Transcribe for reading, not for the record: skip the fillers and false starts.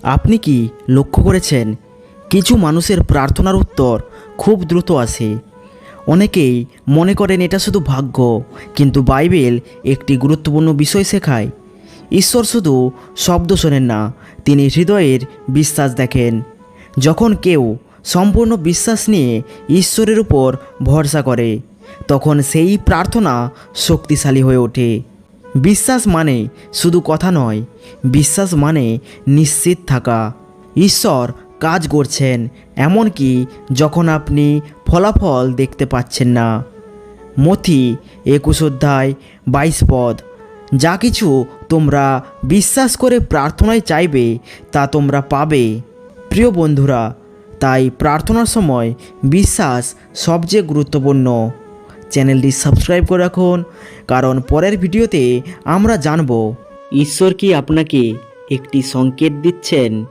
আপনি কি লক্ষ্য করেছেন কিছু মানুষের প্রার্থনার উত্তর খুব দ্রুত আসে? অনেকেই মনে করেন এটা শুধু ভাগ্য, কিন্তু বাইবেল একটি গুরুত্বপূর্ণ বিষয় শেখায়। ঈশ্বর শুধু শব্দ শোনেন না, তিনি হৃদয়ের বিশ্বাস দেখেন। যখন কেউ সম্পূর্ণ বিশ্বাস নিয়ে ঈশ্বরের উপর ভরসা করে, তখন সেই প্রার্থনা শক্তিশালী হয়ে ওঠে। বিশ্বাস মানে শুধু কথা নয়, বিশ্বাস মানে নিশ্চিত থাকা ঈশ্বর কাজ করছেন, এমনকি যখন আপনি ফলাফল দেখতে পাচ্ছেন না। মথি 21 অধ্যায় 22 পদ, যা কিছু তোমরা বিশ্বাস করে প্রার্থনায় চাইবে তা তোমরা পাবে। প্রিয় বন্ধুরা, তাই প্রার্থনার সময় বিশ্বাস সবচেয়ে গুরুত্বপূর্ণ। চ্যানেলটি সাবস্ক্রাইব করে রাখুন, কারণ পরের ভিডিওতে আমরা জানব ঈশ্বর কি আপনাকে একটি সংকেত দিচ্ছেন।